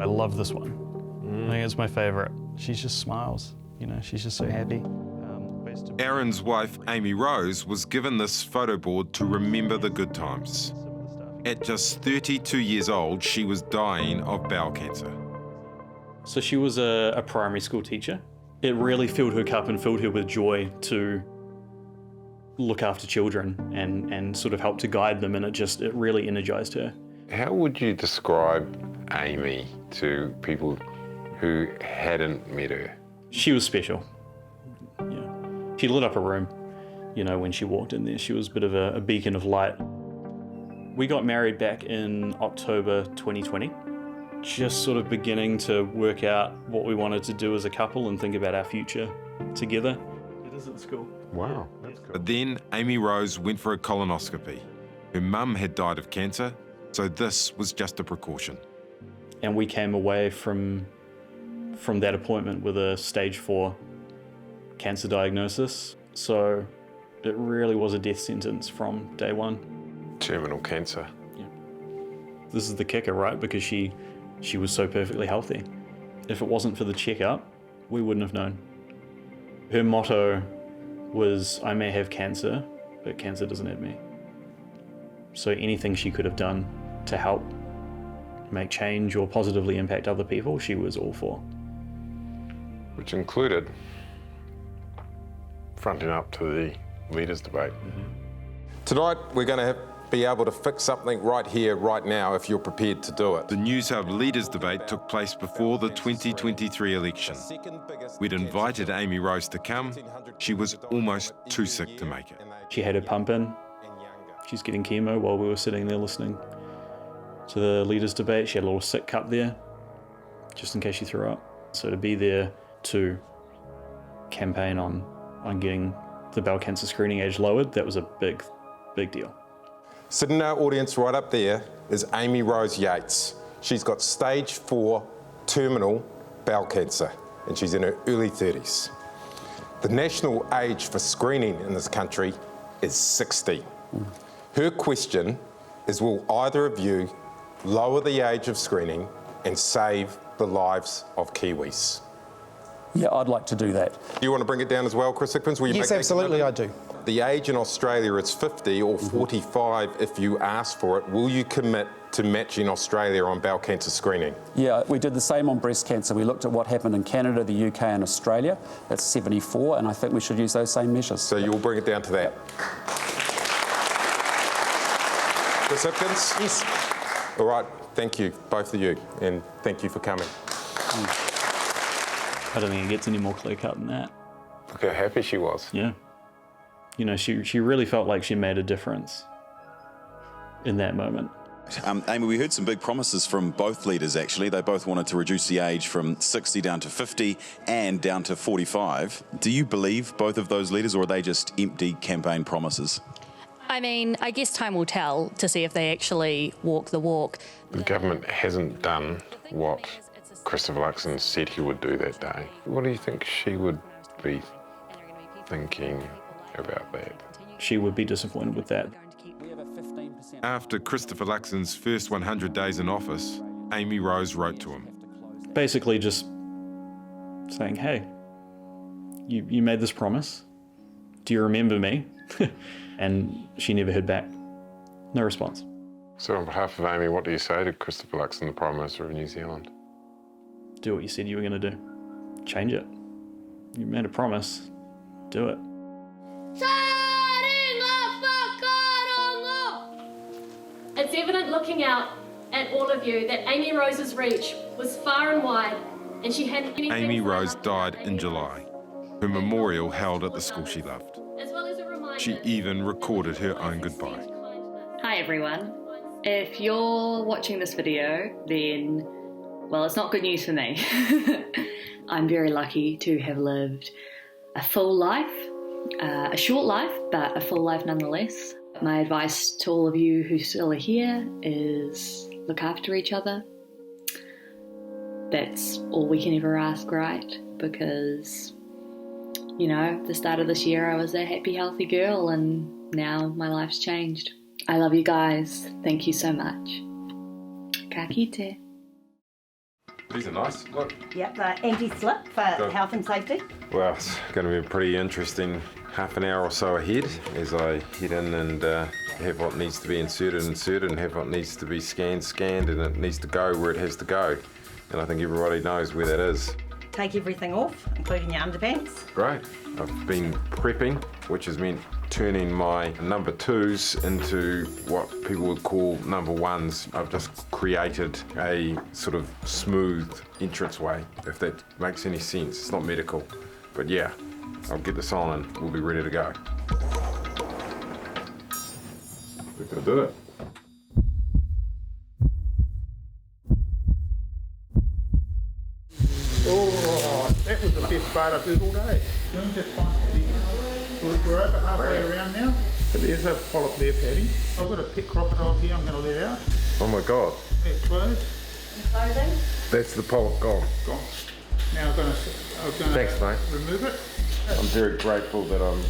I love this one. I think it's my favourite. She just smiles, you know, she's just so happy. Aaron's wife, Amy Rose, was given this photo board to remember the good times. At just 32 years old, she was dying of bowel cancer. So she was a primary school teacher. It really filled her cup and filled her with joy to look after children and sort of help to guide them, and it really energised her. How would you describe Amy to people who hadn't met her? She was special. Yeah. She lit up a room, you know, when she walked in there. She was a bit of a beacon of light. We got married back in October 2020, just sort of beginning to work out what we wanted to do as a couple and think about our future together. It is at school. Wow, that's cool. But then Amy Rose went for a colonoscopy. Her mum had died of cancer, so this was just a precaution. And we came away from that appointment with a stage 4 cancer diagnosis. So it really was a death sentence from day one. Terminal cancer. Yeah. This is the kicker, right? Because she was so perfectly healthy. If it wasn't for the checkup, we wouldn't have known. Her motto was, I may have cancer, but cancer doesn't have me. So anything she could have done to help make change or positively impact other people, she was all for. Which included fronting up to the leaders' debate. Tonight, we're going to be able to fix something right here, right now, if you're prepared to do it. The New South Leaders debate took place before the 2023 election. We'd invited Amy Rose to come. She was almost too sick to make it. She had her pump in. She's getting chemo while we were sitting there listening to the leaders debate. She had a little sick cup there, just in case she threw up. So to be there to campaign on getting the bowel cancer screening age lowered, that was a big, big deal. Sitting in our audience right up there is Amy Rose Yates. She's got stage 4 terminal bowel cancer, and she's in her early 30s. The national age for screening in this country is 60. Her question is, will either of you lower the age of screening and save the lives of Kiwis? Yeah, I'd like to do that. Do you want to bring it down as well, Chris Hickmans? Yes, absolutely, I do. The age in Australia is 50 or 45 if you ask for it. Will you commit to matching Australia on bowel cancer screening? Yeah, we did the same on breast cancer. We looked at what happened in Canada, the UK and Australia. That's 74, and I think we should use those same measures. So you'll bring it down to that? Chris Hipkins? Yes. All right, thank you, both of you, and thank you for coming. I don't think it gets any more clear-cut than that. Look how happy she was. Yeah. You know, she really felt like she made a difference in that moment. Amy, we heard some big promises from both leaders, actually. They both wanted to reduce the age from 60 down to 50 and down to 45. Do you believe both of those leaders, or are they just empty campaign promises? I mean, I guess time will tell to see if they actually walk the walk. The government hasn't done what Christopher Luxon said he would do that day. What do you think she would be thinking about that? She would be disappointed with that. After Christopher Luxon's first 100 days in office, Amy Rose wrote to him. Basically just saying, hey, you made this promise. Do you remember me? And she never heard back. No response. So on behalf of Amy, what do you say to Christopher Luxon, the Prime Minister of New Zealand? Do what you said you were going to do. Change it. You made a promise. Do it. It's evident looking out at all of you that Amy Rose's reach was far and wide, and she had many Amy things Rose lined up died for in Amy July. Rose. Her memorial held at the school she loved. As well as a reminder She even recorded her own that goodbye. Hi everyone. If you're watching this video, then, well, it's not good news for me. I'm very lucky to have lived a full life, a short life, but a full life nonetheless. My advice to all of you who still are here is look after each other. That's all we can ever ask, right? Because, you know, at the start of this year I was a happy, healthy girl, and now my life's changed. I love you guys. Thank you so much. Ka kite. These are nice. Look. Yep, the anti-slip for health and safety. Well, it's going to be a pretty interesting half an hour or so ahead as I head in and have what needs to be inserted, and have what needs to be scanned, and it needs to go where it has to go. And I think everybody knows where that is. Take everything off, including your underpants. Great. I've been prepping, which has meant turning my number 2s into what people would call number 1s. I've just created a sort of smooth entranceway, if that makes any sense. It's not medical, but yeah, I'll get this on and we'll be ready to go. We're gonna do it. Oh, that was the best part I did all day. Doing just fine, Paddy. We're over halfway around now. But there's a polyp there, Paddy. I've got a pet crocodile here I'm going to let out. Oh my God. That's closed. Clothing. That's the polyp gone. Gone. Now I'm going to Thanks, mate. remove it. I'm very grateful that I'm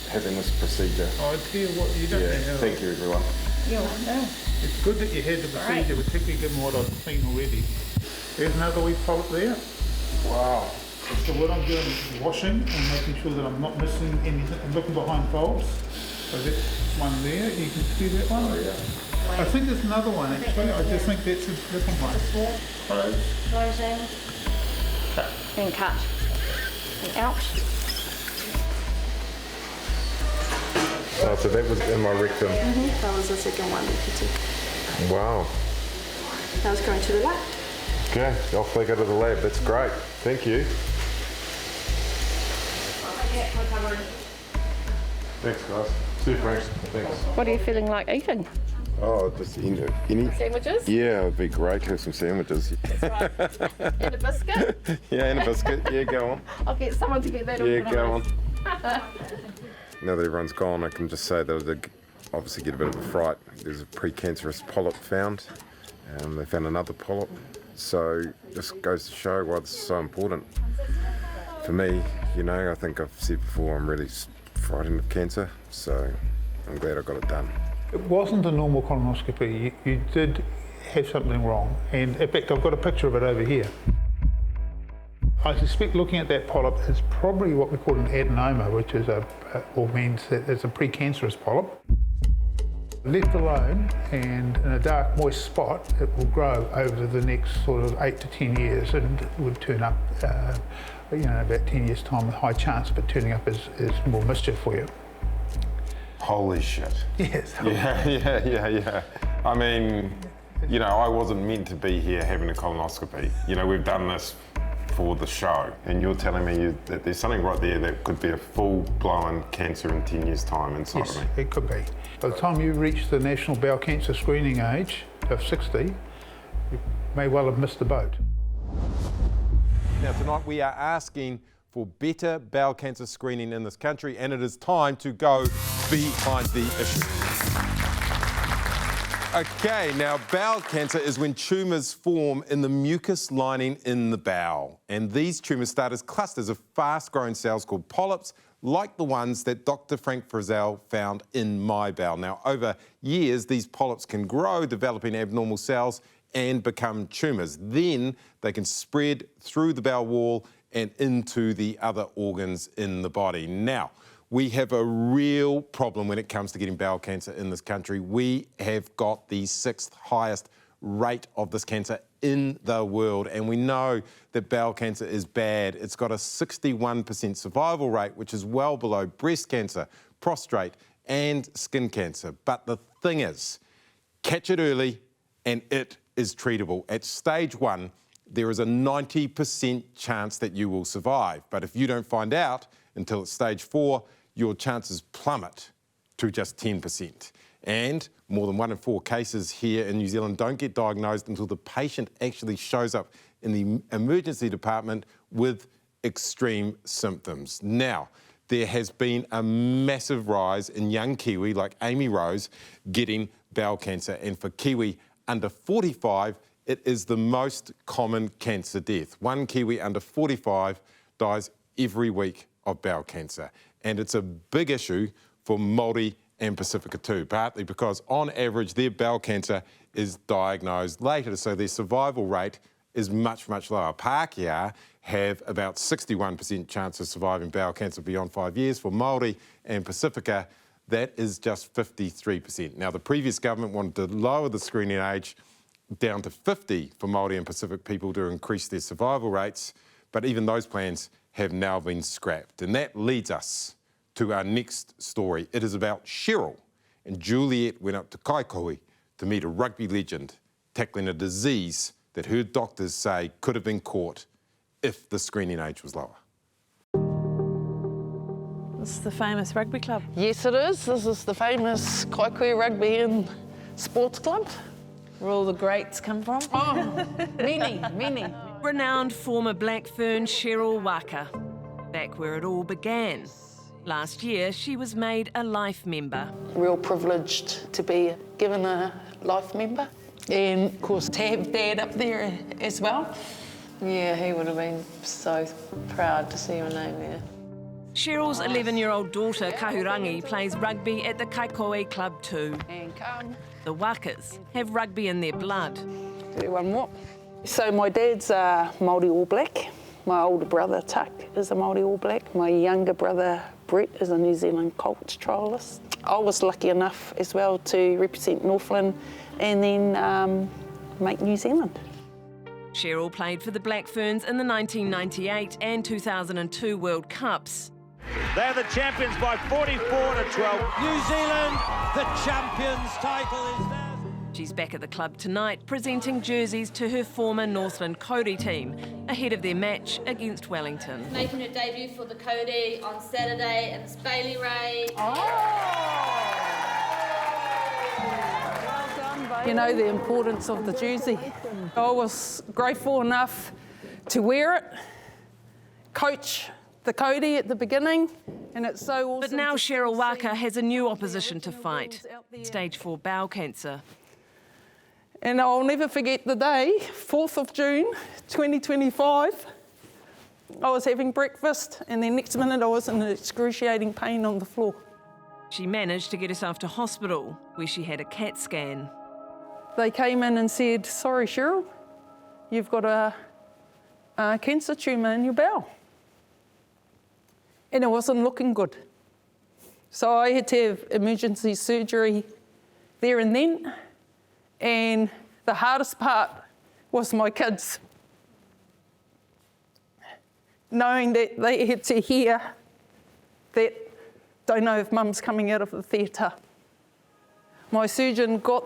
having this procedure. I tell you what, you don't know. Thank you, everyone. Yeah, no. It's good that you had the procedure, particularly given what I've seen already. There's another wee polyp there. Wow. So what I'm doing is washing and making sure that I'm not missing anything. I'm looking behind folds. So that's one there. You can see that one? Oh, yeah. I think there's another one actually. I just think that's a different one. Close. Closing. Cut. And cut. And out. Oh, so that was in my rectum. That was the second one that you took. Wow. That was going to the lab. Okay, off they go to the lab. That's great. Thank you. Thanks, guys. Super. Thanks. What are you feeling like eating? Oh, just any. Sandwiches? Yeah, it'd be great to have some sandwiches. That's right. And a biscuit? Yeah, and a biscuit. Yeah, go on. I'll get someone to get that Yeah, go on. organised. Now that everyone's gone, I can just say that they obviously get a bit of a fright. There's a precancerous polyp found. They found another polyp. So this goes to show why this is so important. For me, you know, I think I've said before, I'm really frightened of cancer, so I'm glad I got it done. It wasn't a normal colonoscopy. You did have something wrong. And in fact, I've got a picture of it over here. I suspect looking at that polyp is probably what we call an adenoma, which is means that it's a precancerous polyp. Left alone and in a dark, moist spot, it will grow over the next sort of 8 to 10 years and it would turn up, about 10 years' time with high chance, but turning up is more mischief for you. Holy shit. Yes. Yeah. I mean, you know, I wasn't meant to be here having a colonoscopy. You know, we've done this for the show, and you're telling me that there's something right there that could be a full-blown cancer in 10 years' time inside of me. Yes, it could be. By the time you reach the national bowel cancer screening age of 60, you may well have missed the boat. Now tonight we are asking for better bowel cancer screening in this country, and it is time to go behind the issue. Okay, now bowel cancer is when tumours form in the mucus lining in the bowel. And these tumours start as clusters of fast-growing cells called polyps, like the ones that Dr. Frank Frizzell found in my bowel. Now, over years, these polyps can grow, developing abnormal cells and become tumours. Then they can spread through the bowel wall and into the other organs in the body. Now, we have a real problem when it comes to getting bowel cancer in this country. We have got the 6th highest rate of this cancer in the world, and we know that bowel cancer is bad. It's got a 61% survival rate, which is well below breast cancer, prostate, and skin cancer. But the thing is, catch it early and it is treatable. At stage 1, there is a 90% chance that you will survive. But if you don't find out until it's stage 4, your chances plummet to just 10%. And more than 1 in 4 cases here in New Zealand don't get diagnosed until the patient actually shows up in the emergency department with extreme symptoms. Now, there has been a massive rise in young Kiwi like Amy Rose getting bowel cancer. And for Kiwi under 45, it is the most common cancer death. 1 Kiwi under 45 dies every week of bowel cancer. And it's a big issue for Māori and Pacifica too, partly because on average their bowel cancer is diagnosed later, so their survival rate is much, much lower. Pākehā have about 61% chance of surviving bowel cancer beyond 5 years. For Māori and Pacifica, that is just 53%. Now, the previous government wanted to lower the screening age down to 50 for Māori and Pacific people to increase their survival rates, but even those plans have now been scrapped. And that leads us to our next story. It is about Cheryl, and Juliet went up to Kaikohe to meet a rugby legend tackling a disease that her doctors say could have been caught if the screening age was lower. This is the famous rugby club. Yes, it is. This is the famous Kaikohe Rugby and Sports Club. Where all the greats come from. Oh, many. Renowned former Black Fern Cheryl Waaka. Back where it all began. Last year, she was made a life member. Real privileged to be given a life member. And, of course, to have Dad up there as well. Yeah, he would have been so proud to see your name there. Cheryl's 11-year-old daughter, Kahurangi, plays rugby at the Kaikohe Club too. And come. The Wakas have rugby in their blood. Do one more. So my dad's a Māori All Black. My older brother, Tuck, is a Māori All Black. My younger brother, Brett, is a New Zealand Colts triallist. I was lucky enough as well to represent Northland and then make New Zealand. Cheryl played for the Black Ferns in the 1998 and 2002 World Cups. They're the champions by 44-12. New Zealand, the champions title is theirs. She's back at the club tonight, presenting jerseys to her former Northland Cody team, ahead of their match against Wellington. Making her debut for the Cody on Saturday in the Speedy raid. You know the importance of the jersey. I was grateful enough to wear it, coach the Cody at the beginning, and it's so awesome. But now Cheryl Waaka has a new opposition to fight, stage 4 bowel cancer. And I'll never forget the day, 4th of June, 2025. I was having breakfast, and the next minute I was in excruciating pain on the floor. She managed to get herself to hospital, where she had a CAT scan. They came in and said, sorry, Cheryl, you've got a cancer tumour in your bowel. And it wasn't looking good. So I had to have emergency surgery there and then. And the hardest part was my kids. Knowing that they had to hear that, don't know if mum's coming out of the theatre. My surgeon got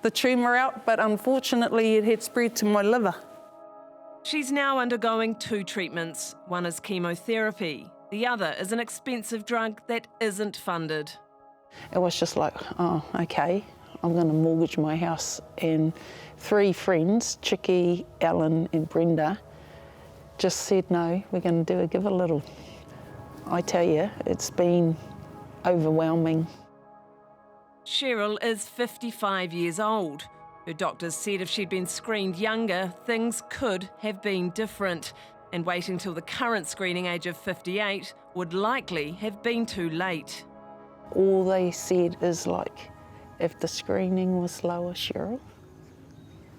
the tumour out, but unfortunately it had spread to my liver. She's now undergoing 2 treatments. One is chemotherapy. The other is an expensive drug that isn't funded. It was just like, oh, okay, I'm going to mortgage my house. And 3 friends, Chicky, Ellen and Brenda, just said, no, we're going to do a give a little. I tell you, it's been overwhelming. Cheryl is 55 years old. Her doctors said if she'd been screened younger, things could have been different. And waiting till the current screening age of 58 would likely have been too late. All they said is like, if the screening was lower, Cheryl,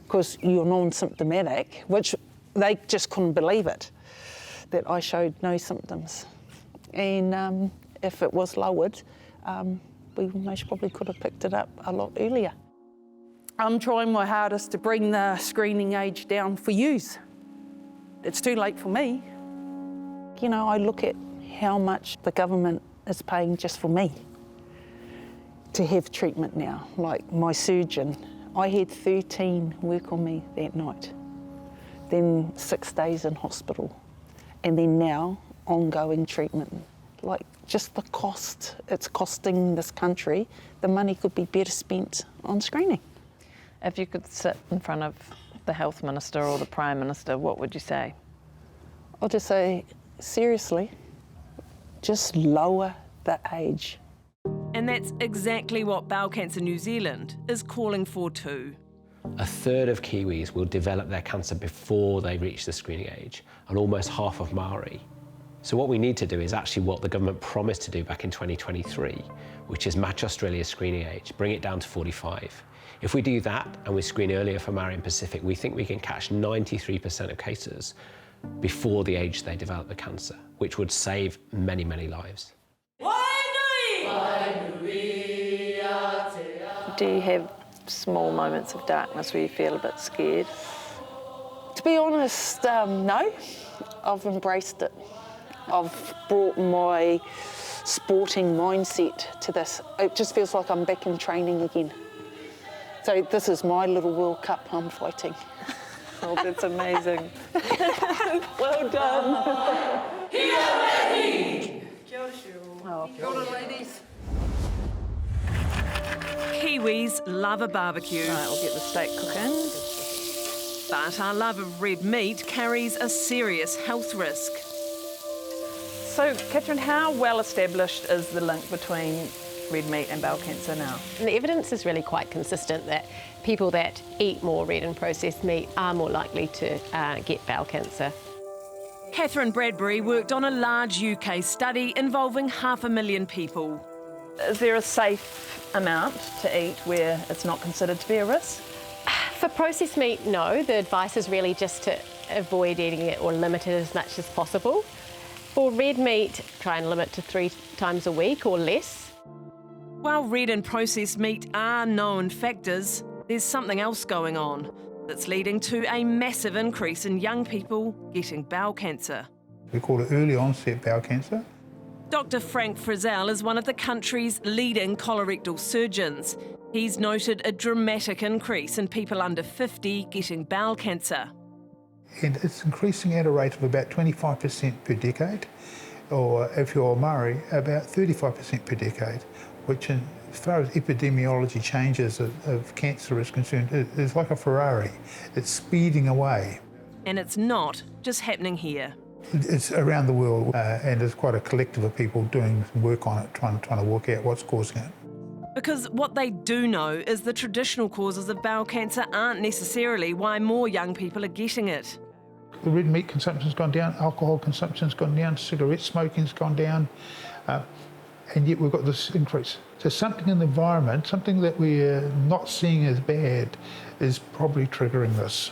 because you're non-symptomatic, which they just couldn't believe it, that I showed no symptoms. And if it was lowered, we most probably could have picked it up a lot earlier. I'm trying my hardest to bring the screening age down for yous. It's too late for me. You know, I look at how much the government is paying just for me to have treatment now. Like my surgeon, I had 13 work on me that night, then 6 days in hospital, and then now ongoing treatment. Like just the cost it's costing this country, the money could be better spent on screening. If you could sit in front of the Health Minister or the Prime Minister, what would you say? I'll just say, seriously, just lower the age. And that's exactly what Bowel Cancer New Zealand is calling for too. A third of Kiwis will develop their cancer before they reach the screening age, and almost half of Maori. So what we need to do is actually what the government promised to do back in 2023, which is match Australia's screening age, bring it down to 45. If we do that and we screen earlier for Marion Pacific, we think we can catch 93% of cases before the age they develop the cancer, which would save many, many lives. Do you have small moments of darkness where you feel a bit scared? To be honest, no. I've embraced it. I've brought my sporting mindset to this. It just feels like I'm back in training again. So this is my little World Cup I'm fighting. Oh, that's amazing. Well done. Kia ora, Kia ora, ladies. Kiwis love a barbecue. Right, we'll get the steak cooking. But our love of red meat carries a serious health risk. So, Catherine, how well established is the link between red meat and bowel cancer now? And the evidence is really quite consistent that people that eat more red and processed meat are more likely to get bowel cancer. Catherine Bradbury worked on a large UK study involving 500,000 people. Is there a safe amount to eat where it's not considered to be a risk? For processed meat, no. The advice is really just to avoid eating it or limit it as much as possible. For red meat, try and limit to 3 times a week or less. While red and processed meat are known factors, there's something else going on that's leading to a massive increase in young people getting bowel cancer. We call it early onset bowel cancer. Dr. Frank Frizzell is one of the country's leading colorectal surgeons. He's noted a dramatic increase in people under 50 getting bowel cancer. And it's increasing at a rate of about 25% per decade, or if you're Maori, about 35% per decade, which as far as epidemiology changes of cancer is concerned, is like a Ferrari. It's speeding away. And it's not just happening here. It's around the world, and there's quite a collective of people doing some work on it, trying to work out what's causing it. Because what they do know is the traditional causes of bowel cancer aren't necessarily why more young people are getting it. The red meat consumption's gone down, alcohol consumption's gone down, cigarette smoking's gone down, and yet we've got this increase. So something in the environment, something that we're not seeing as bad, is probably triggering this.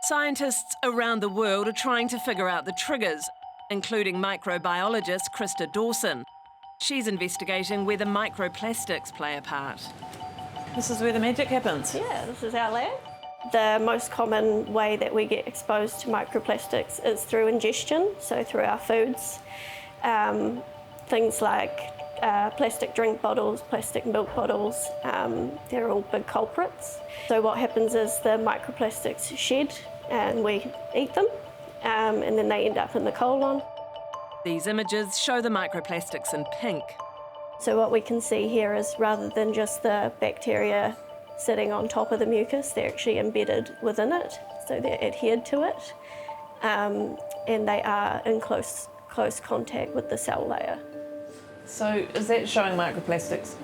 Scientists around the world are trying to figure out the triggers, including microbiologist Krista Dawson. She's investigating whether microplastics play a part. This is where the magic happens. Yeah, this is our lab. The most common way that we get exposed to microplastics is through ingestion, so through our foods. Things like plastic drink bottles, plastic milk bottles, they're all big culprits. So what happens is the microplastics shed and we eat them, and then they end up in the colon. These images show the microplastics in pink. So what we can see here is rather than just the bacteria sitting on top of the mucus, they're actually embedded within it, so they're adhered to it, and they are in close contact with the cell layer. So is that showing microplastics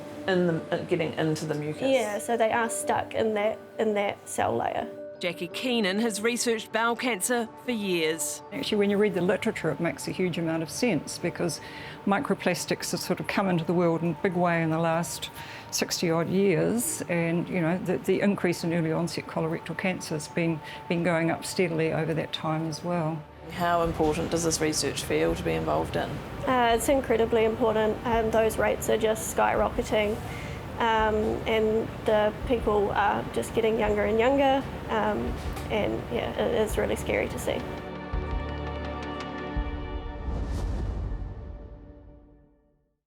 getting into the mucus? Yeah, so they are stuck in that cell layer. Jackie Keenan has researched bowel cancer for years. Actually, when you read the literature, it makes a huge amount of sense because microplastics have sort of come into the world in a big way in the last 60-odd years, and you know the increase in early onset colorectal cancer has been going up steadily over that time as well. How important does this research feel to be involved in? It's incredibly important, and those rates are just skyrocketing. And the people are just getting younger and younger, and yeah, it is really scary to see.